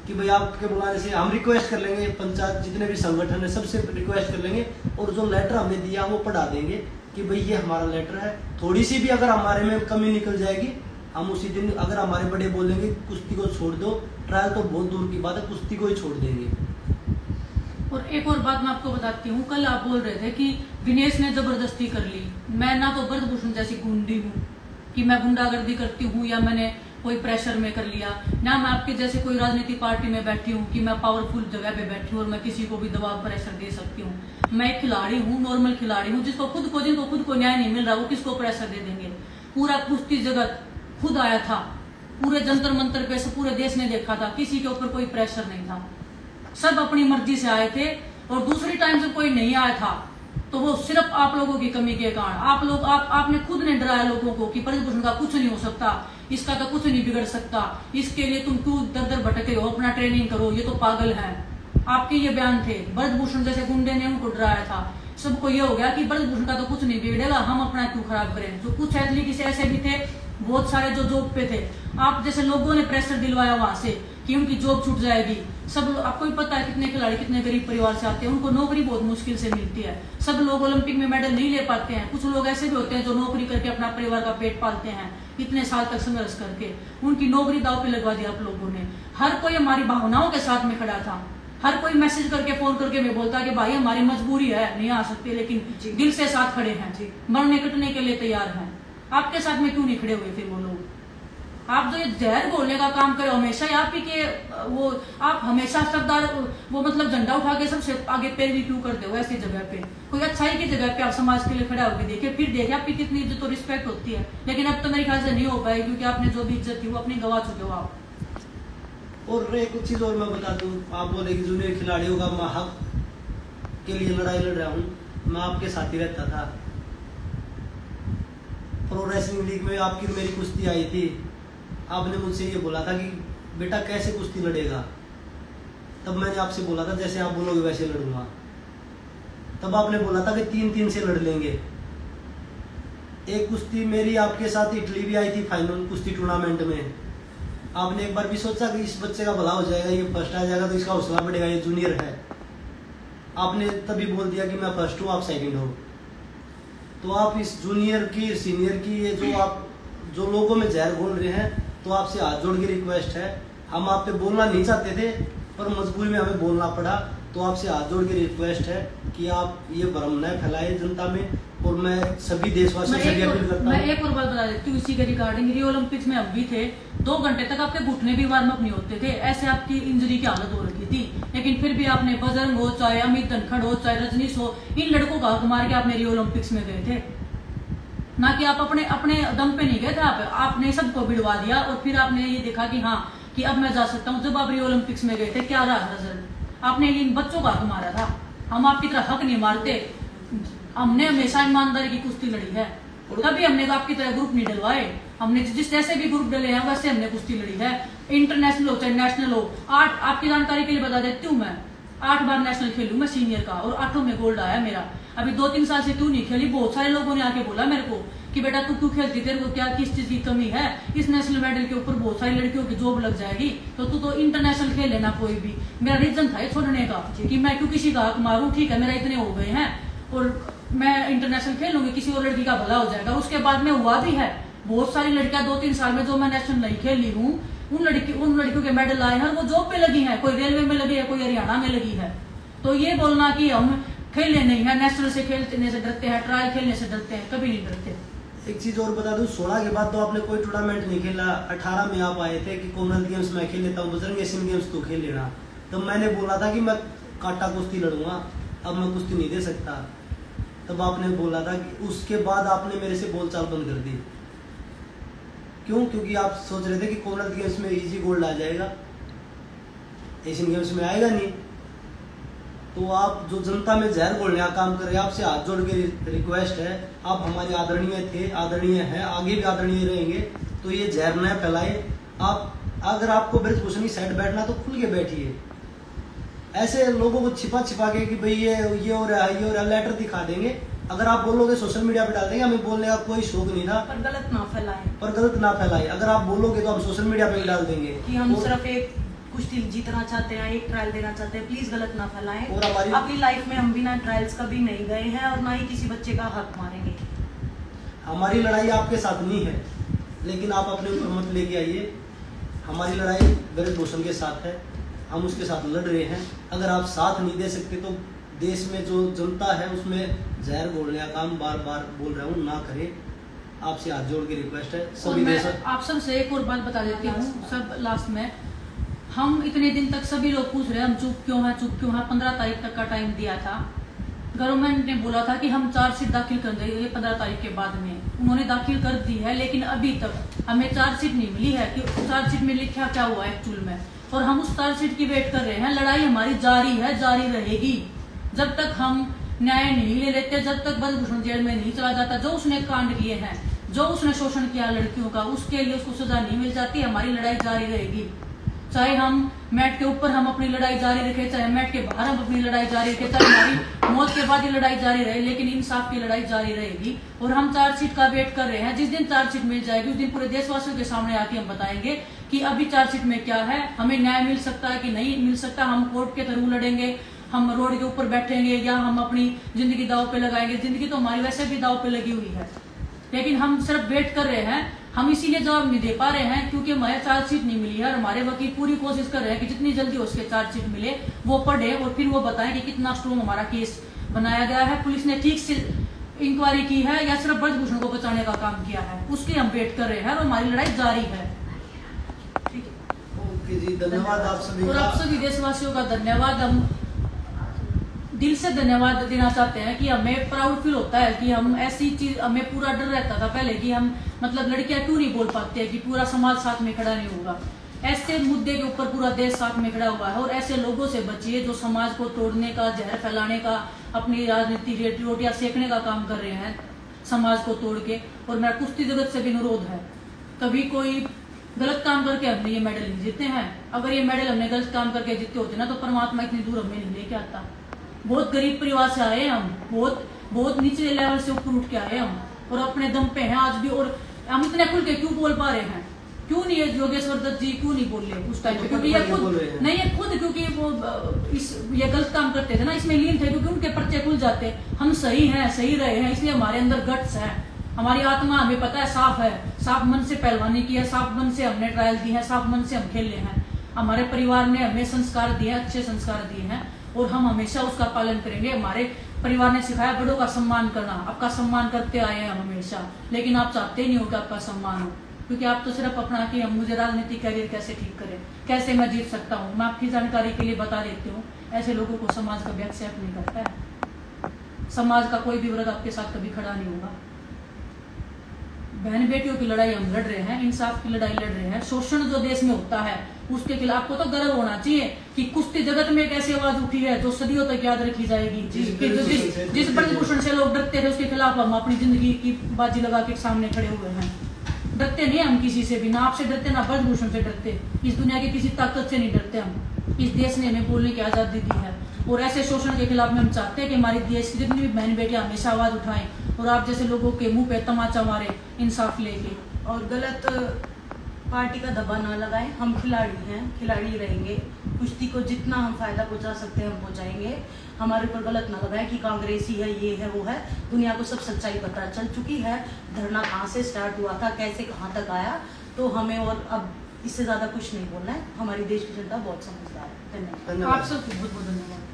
[SPEAKER 1] कि भाई आपके बुलाने से। हम रिक्वेस्ट कर लेंगे, पंचायत जितने भी संगठन है सबसे रिक्वेस्ट कर लेंगे, और जो लेटर हमने दिया वो पढ़ा देंगे कि भाई ये हमारा लेटर है। थोड़ी सी भी अगर हमारे में कमी निकल जाएगी, हम उसी दिन, अगर हमारे बड़े बोलेंगे कुश्ती को छोड़ दो, ट्रायल तो बहुत दूर की बात है, कुश्ती को ही छोड़ देंगे।
[SPEAKER 3] और एक और बात मैं आपको बताती हूँ, कल आप बोल रहे थे कि विनेश ने जबरदस्ती कर ली। मैं ना तो ब्रजभूषण जैसी गुंडी हूँ कि मैं गुंडागर्दी करती हूँ या मैंने कोई प्रेशर में कर लिया, ना मैं आपके जैसे कोई राजनीतिक पार्टी में बैठी हूँ कि मैं पावरफुल जगह पे बैठी हूँ और मैं किसी को भी दबाव प्रेशर दे सकती हूँ। मैं एक खिलाड़ी हूँ, नॉर्मल खिलाड़ी हूँ, जिनको खुद को न्याय नहीं मिल रहा वो किसको प्रेशर दे देंगे। पूरा कुश्ती जगत खुद आया था, पूरे जंतर मंतर पे से पूरे देश ने देखा था, किसी के ऊपर कोई प्रेशर नहीं था, सब अपनी मर्जी से आए थे। और दूसरी टाइम जब कोई नहीं आया था तो वो सिर्फ आप लोगों की कमी के कारण, आपने खुद ने डराया लोगों को कि ब्रजभूषण का कुछ नहीं हो सकता, इसका तो कुछ नहीं बिगड़ सकता, इसके लिए तुम क्यों दर दर भटके हो, अपना ट्रेनिंग करो, ये तो पागल है। आपके ये बयान थे। ब्रजभूषण जैसे गुंडे ने उनको डराया था। सबको ये हो गया कि ब्रजभूषण का तो कुछ नहीं बिगड़ेगा, हम अपना क्यों खराब करें। जो कुछ एथलीट ऐसे भी थे, बहुत सारे जो जॉब पे थे, आप जैसे लोगों ने प्रेशर दिलवाया वहां से कि उनकी जॉब छूट जाएगी। सब आपको भी पता है कितने खिलाड़ी कितने गरीब परिवार से आते हैं, उनको नौकरी बहुत मुश्किल से मिलती है। सब लोग ओलंपिक में मेडल नहीं ले पाते हैं। कुछ लोग ऐसे भी होते हैं जो नौकरी करके अपना परिवार का पेट पालते हैं, इतने साल तक संघर्ष करके। उनकी नौकरी दांव पे लगवा दिया आप लोगों ने। हर कोई हमारी भावनाओं के साथ में खड़ा था। हर कोई मैसेज करके फोन करके मैं बोलता कि भाई हमारी मजबूरी है, नहीं आ सकते, लेकिन दिल से साथ खड़े हैं, मरने कटने के लिए तैयार हैं। आपके साथ में क्यों नहीं खड़े हुए फिर वो लोग? आप जो ये जहर घोलने का काम करे हमेशा, आप ही के वो, आप हमेशा सरदार वो मतलब झंडा उठा के सबसे आगे पैरवी क्यों करते हो ऐसी जगह पे? कोई अच्छाई की जगह पे आप समाज के लिए खड़ा होकर देखिए, फिर देखिए आपकी कितनी इज्जत और रिस्पेक्ट होती है। लेकिन अब तो मेरे ख्याल से नहीं हो पाएगी, क्योंकि आपने जो भी इज्जत थी वो अपनी गवा चुके हो आप।
[SPEAKER 1] और एक चीज और मैं बता दूं, आप बोले कि जूनियर खिलाड़ियों का मैं हक के लिए लड़ाई लड़ रहा हूँ, मैं आपके साथ ही रहता था। प्रो रेसलिंग लीग में आपकी मेरी कुश्ती आई थी, आपने मुझसे ये बोला था कि बेटा कैसे कुश्ती लड़ेगा, तब मैंने आपसे बोला था जैसे आप बोलोगे वैसे लड़ूंगा। तब आपने बोला था कि 3-3 से लड़ लेंगे। एक कुश्ती मेरी आपके साथ इटली भी आई थी फाइनल कुश्ती टूर्नामेंट में। आपने एक बार भी सोचा कि इस बच्चे का भला हो जाएगा, ये फर्स्ट आ जाएगा तो इसका हौसला बढ़ेगा, ये जूनियर है। आपने तभी बोल दिया कि मैं फर्स्ट हूँ, आप सेकंड हो। तो आप इस जूनियर की सीनियर की ये जो लोगों में जहर घोल रहे हैं, तो आपसे हाथ जोड़ के रिक्वेस्ट है, हम आप पे बोलना नहीं चाहते थे पर मजबूरी में हमें बोलना पड़ा। तो आपसे हाथ जोड़ के रिक्वेस्ट है कि आप ये भ्रम न फैलाए जनता में। और मैं सभी देशवासियों से अपील करता हूँ।
[SPEAKER 3] मैं एक और बात बता देती हूँ इसी के रिगार्डिंग। रियो ओलंपिक्स में हम भी थे, 2 घंटे तक आपके घुटने भी वार्म अप नहीं होते थे, ऐसे आपकी इंजरी की हालत हो रखी थी। लेकिन फिर भी आपने बजरंग हो, चाहे अमित धनखड़ हो, चाहे रजनीश हो, इन लड़कों का हक मार के आपने रियो ओलंपिक्स में गए थे। ना कि आप अपने दम पे नहीं गए थे, आपने सबको भिड़वा दिया और फिर आपने ये देखा कि हाँ कि अब मैं जा सकता हूँ। जब आप रियो ओलंपिक्स में गए थे क्या रहा रिजल्ट? आपने इन बच्चों का हक मारा था। हम आपकी तरह हक नहीं मारते, हमने हमेशा ईमानदारी की कुश्ती लड़ी है। कभी हमने आपकी तरह ग्रुप नहीं डलवाए, हमने जिस जैसे भी ग्रुप डले हैं वैसे हमने कुश्ती लड़ी है। इंटरनेशनल हो चाहे नेशनल हो, 8 आपकी जानकारी के लिए बता देती हूँ, मैं 8 बार नेशनल खेलू मैं सीनियर का और 8 में गोल्ड आया मेरा। अभी 2-3 साल से तू नहीं खेली, बहुत सारे लोगों ने आके बोला मेरे को कि बेटा तू खेलती, तेरे को क्या किस चीज की कमी है, इस नेशनल मेडल के ऊपर बहुत सारी लड़कियों की जॉब लग जाएगी, तो तू तो इंटरनेशनल खेल लेना कोई भी। मेरा रीजन था ये छोड़ने का कि मैं क्यों किसी का हक मारूं, ठीक है मेरा इतने हो गए हैं और मैं इंटरनेशनल खेलूंगी, किसी और लड़की का भला हो जाएगा। उसके बाद में हुआ भी है, बहुत सारी लड़कियां 2-3 साल में जो मैं नेशनल नहीं खेली हूँ, उन लड़कियों के मेडल आए हैं, वो जॉब पे लगी है, कोई रेलवे में लगी है, कोई हरियाणा में लगी है। तो ये बोलना कि हम खेलने नहीं है, नेशनल से खेलने से डरते हैं, ट्रायल खेलने से डरते हैं, कभी नहीं डरते।
[SPEAKER 1] एक चीज और बता दूं, 16 के बाद तो आपने कोई टूर्नामेंट नहीं खेला। 18 में आप आए थे कि कॉमनवेल्थ गेम्स में खेल लेता हूँ, बजरंग एशियन गेम्स तो खेल लेना। तब मैंने बोला था कि मैं काटा कुश्ती लड़ूंगा, अब मैं कुश्ती नहीं दे सकता। तब आपने बोला था कि उसके बाद आपने मेरे से बोलचाल बंद कर दी। क्यों? क्योंकि आप सोच रहे थे कि कॉमनवेल्थ गेम्स में इजी गोल्ड आ जाएगा, एशियन गेम्स में आएगा नहीं। तो आप जो जनता में जहर घोलने का काम कर रहे हैं, आपसे हाथ जोड़ के रिक्वेस्ट है, आप हमारे आदरणीय थे, आदरणीय हैं, आगे भी आदरणीय रहेंगे, तो ये जहर न फैलाए। आप अगर आपको ब्रजभूषण की साइड बैठना तो खुल के बैठिए। ऐसे लोगों को छिपा के कि भाई ये हो रहा है, ये हो रहा है, लेटर दिखा देंगे। अगर आप बोलोगे सोशल मीडिया पे डाल देंगे, हमें बोलने का कोई शौक नहीं था,
[SPEAKER 2] पर गलत ना
[SPEAKER 1] फैलाए। अगर आप बोलोगे तो हम सोशल मीडिया पे भी डाल देंगे
[SPEAKER 2] कि हम सिर्फ एक कुश्ती जीतना चाहते हैं, एक ट्रायल देना चाहते हैं। प्लीज गलत ना फैलाएं।
[SPEAKER 1] और
[SPEAKER 2] अपनी लाइफ में हम बिना ट्रायल्स कभी नहीं गए हैं और ना ही किसी बच्चे का हक मारेंगे।
[SPEAKER 1] हमारी लड़ाई आपके साथ नहीं है, लेकिन आप अपने ऊपर मत लेके आइए। हमारी लड़ाई ब्रजभूषण के साथ है, हम उसके साथ लड़ रहे हैं। अगर आप साथ नहीं दे सकते तो देश में जो जनता है उसमें जहर घोलने का काम बार बार बोल रहा हूँ ना करे। आपसे हाथ जोड़ के रिक्वेस्ट है सभी देश।
[SPEAKER 3] आप सबसे एक और बात बता देती हूँ सब लास्ट में। हम इतने दिन तक सभी लोग पूछ रहे हैं हम चुप क्यों है 15 तारीख तक का टाइम दिया था। गवर्नमेंट ने बोला था कि हम चार्जशीट दाखिल कर देंगे 15 तारीख के बाद में। उन्होंने दाखिल कर दी है, लेकिन अभी तक हमें चार्जशीट नहीं मिली है कि चार्जशीट में लिखा क्या हुआ है एक्चुअल में, और हम उस चार्जशीट की वेट कर रहे हैं। लड़ाई हमारी जारी है, जारी रहेगी जब तक हम न्याय नहीं ले लेते, जब तक ब्रजभूषण जेल में नहीं चला जाता। जो उसने कांड किए हैं, जो उसने शोषण किया लड़कियों का, उसके लिए उसको सजा नहीं मिल जाती, हमारी लड़ाई जारी रहेगी। चाहे हम मैट के ऊपर हम अपनी लड़ाई जारी रखें, चाहे मैट के बाहर हम अपनी लड़ाई जारी रखें, चाहे हमारी मौत के बाद ये लड़ाई जारी रहे, लेकिन इंसाफ की लड़ाई जारी रहेगी। और हम चार्जशीट का वेट कर रहे हैं। जिस दिन चार्जशीट मिल जाएगी उस दिन पूरे देशवासियों के सामने आके हम बताएंगे कि अभी चार्जशीट में क्या है, हमें न्याय मिल सकता है कि नहीं मिल सकता। हम कोर्ट के थ्रू लड़ेंगे, हम रोड के ऊपर बैठेंगे, या हम अपनी जिंदगी दाव पे लगाएंगे। जिंदगी तो हमारी वैसे भी दाव पे लगी हुई है, लेकिन हम सिर्फ वेट कर रहे हैं। हम इसीलिए जवाब नहीं दे पा रहे हैं क्योंकि हमारे चार्जशीट नहीं मिली है, और हमारे वकील पूरी कोशिश कर रहे हैं कि जितनी जल्दी उसके चार्जशीट मिले वो पढ़े और फिर वो बताएं कि कितना स्ट्रॉन्ग हमारा केस बनाया गया है, पुलिस ने ठीक से इंक्वायरी की है या सिर्फ ब्रजभूषण को बचाने का काम किया है। उसकी हम वेट कर रहे हैं और हमारी लड़ाई जारी है। ठीक है,
[SPEAKER 1] ओके जी, धन्यवाद आप सभी
[SPEAKER 3] और आप सभी देशवासियों का धन्यवाद। हम दिल से धन्यवाद देना चाहते हैं कि हमें प्राउड फील होता है कि हम ऐसी चीज, हमें पूरा डर रहता था पहले कि हम मतलब लड़कियां क्यों नहीं बोल पाते कि पूरा समाज साथ में खड़ा नहीं होगा, ऐसे मुद्दे के ऊपर पूरा देश साथ में खड़ा हुआ है। और ऐसे लोगों से बचिए जो समाज को तोड़ने का, जहर फैलाने का, अपनी राजनीति रोटियां सेकने का काम कर रहे हैं समाज को तोड़ के। और मेरा कुश्ती जगत से भी अनुरोध है, कभी कोई गलत काम करके हमने ये मेडल नहीं जीते हैं। अगर ये मेडल हमने गलत काम करके जीते होते ना तो परमात्मा इतनी दूर हमें नहीं लेके आता। बहुत गरीब परिवार से आए हम, बहुत निचले लेवल से ऊपर उठ के आए हम, और अपने दम पे हैं आज भी। और हम इतने खुल के क्यों बोल पा रहे हैं? क्यों नहीं है योगेश्वर दत्त जी क्यों नहीं बोले उस टाइम पे? क्योंकि ये खुद नहीं है, खुद क्योंकि वो ये गलत काम करते थे ना, इसमें लीन थे, क्योंकि उनके पर्चे खुल जाते। हम सही हैं, सही रहे हैं, इसलिए हमारे अंदर गट्स है, हमारी आत्मा हमें पता है साफ है, साफ मन से पहलवानी की है, साफ मन से हमने ट्रायल दी है, साफ मन से हम खेले हैं। हमारे परिवार ने हमें संस्कार दिए, अच्छे संस्कार दिए हैं, और हम हमेशा उसका पालन करेंगे। हमारे परिवार ने सिखाया बड़ों का सम्मान करना, आपका सम्मान करते आए हैं हम हमेशा। लेकिन आप चाहते नहीं हो कि आपका सम्मान हो, क्योंकि आप तो सिर्फ अपना कि हम मुझे राजनीतिक कैरियर कैसे ठीक करें, कैसे मैं जीत सकता हूँ। मैं आपकी जानकारी के लिए बता देती हूँ, ऐसे लोगों को समाज कभी एक्सेप्ट नहीं करता है। समाज का कोई भी वर्ग आपके साथ कभी खड़ा नहीं होगा। बहन बेटियों की लड़ाई हम लड़ रहे हैं, इंसाफ की लड़ाई लड़ रहे हैं। शोषण जो देश में होता है उसके खिलाफ आपको तो गर्व होना चाहिए कि कुश्ती जगत में एक ऐसी आवाज उठी है जो सदियों तक याद रखी जाएगी। जिस ब्रजभूषण से लोग डरते थे उसके खिलाफ हम अपनी जिंदगी की बाजी लगा के सामने खड़े हुए हैं। डरते नहीं हम किसी से भी, ना आपसे डरते ना ब्रजभूषण से डरते, इस दुनिया की किसी ताकत से नहीं डरते हम। इस देश ने हमें बोलने की आजादी दी है, और ऐसे शोषण के खिलाफ में हम चाहते हैं कि हमारी देश की जितनी भी बहन बेटियां हमेशा आवाज उठाएं, और आप जैसे लोगों के मुंह पे तमाचा मारे इंसाफ लेके।
[SPEAKER 2] और गलत पार्टी का दबा ना लगाएं। हम खिलाड़ी हैं, खिलाड़ी रहेंगे। कुश्ती को जितना हम फायदा पहुंचा सकते हैं हम पहुंचाएंगे। हमारे ऊपर गलत ना लगाएं कि कांग्रेसी है, ये है, वो है। दुनिया को सब सच्चाई पता चल चुकी है, धरना कहाँ से स्टार्ट हुआ था, कैसे कहाँ तक आया। तो हमें और अब इससे ज्यादा कुछ नहीं बोलना है। हमारी देश की जनता बहुत समझदार है। धन्यवाद।
[SPEAKER 3] आप सबको बहुत बहुत धन्यवाद।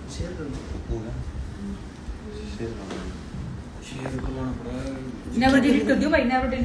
[SPEAKER 1] शेयर करना पड़ा।
[SPEAKER 2] नेवर डिलीट कर दियो भाई, नेवर डिलीट।